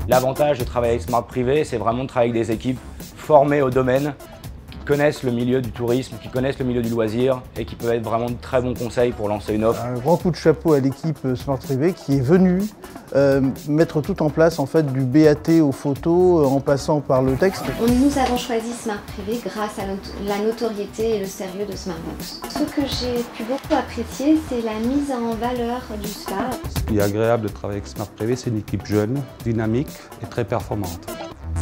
L'avantage de travailler avec Smart Privé, c'est vraiment de travailler avec des équipes formées au domaine, qui connaissent le milieu du tourisme, qui connaissent le milieu du loisir et qui peuvent être vraiment de très bons conseils pour lancer une offre. Un grand coup de chapeau à l'équipe Smart Privé qui est venue mettre tout en place, en fait, du BAT aux photos en passant par le texte. Nous avons choisi Smart Privé grâce à la notoriété et le sérieux de Smartbox. Ce que j'ai pu beaucoup apprécier, c'est la mise en valeur du spa. Ce qui est agréable de travailler avec Smart Privé, c'est une équipe jeune, dynamique et très performante.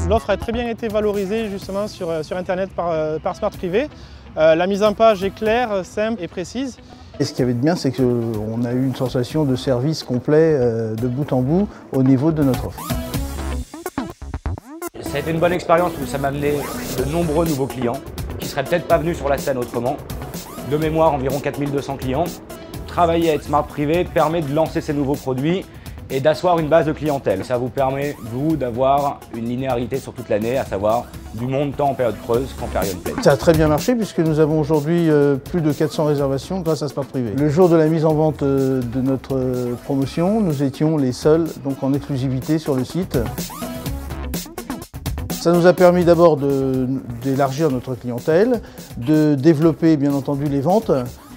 L'offre a très bien été valorisée justement sur Internet par Smart Privé. La mise en page est claire, simple et précise. Et ce qu'il y avait de bien, c'est qu'on a eu une sensation de service complet de bout en bout au niveau de notre offre. Ça a été une bonne expérience où ça m'a amené de nombreux nouveaux clients qui ne seraient peut-être pas venus sur la scène autrement. De mémoire, environ 4200 clients. Travailler avec Smart Privé permet de lancer ces nouveaux produits et d'asseoir une base de clientèle. Ça vous permet, vous, d'avoir une linéarité sur toute l'année, à savoir du monde tant en période creuse qu'en période pleine. Ça a très bien marché puisque nous avons aujourd'hui plus de 400 réservations grâce à Smart Privé. Le jour de la mise en vente de notre promotion, nous étions les seuls donc en exclusivité sur le site. Ça nous a permis d'abord d'élargir notre clientèle, de développer bien entendu les ventes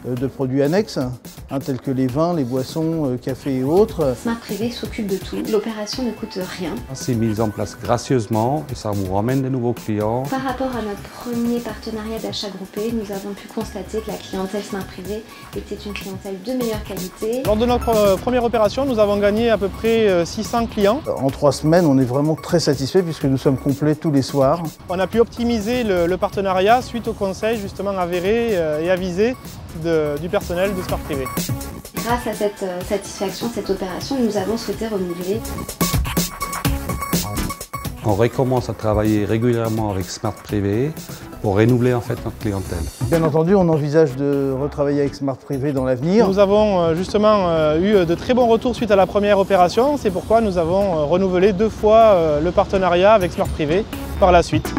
de produits annexes, tels que les vins, les boissons, cafés et autres. Smart Privé s'occupe de tout. L'opération ne coûte rien. C'est mis en place gracieusement et ça vous ramène de nouveaux clients. Par rapport à notre premier partenariat d'achat groupé, nous avons pu constater que la clientèle Smart Privé était une clientèle de meilleure qualité. Lors de notre première opération, nous avons gagné à peu près 600 clients. En 3 semaines, on est vraiment très satisfait puisque nous sommes complets tous les soirs. On a pu optimiser le partenariat suite aux conseils justement avérés et avisés du personnel de Smart Privé. Grâce à cette satisfaction, cette opération, nous avons souhaité renouveler. On recommence à travailler régulièrement avec Smart Privé pour renouveler en fait notre clientèle. Bien entendu, on envisage de retravailler avec Smart Privé dans l'avenir. Nous avons justement eu de très bons retours suite à la première opération. C'est pourquoi nous avons renouvelé 2 fois le partenariat avec Smart Privé par la suite.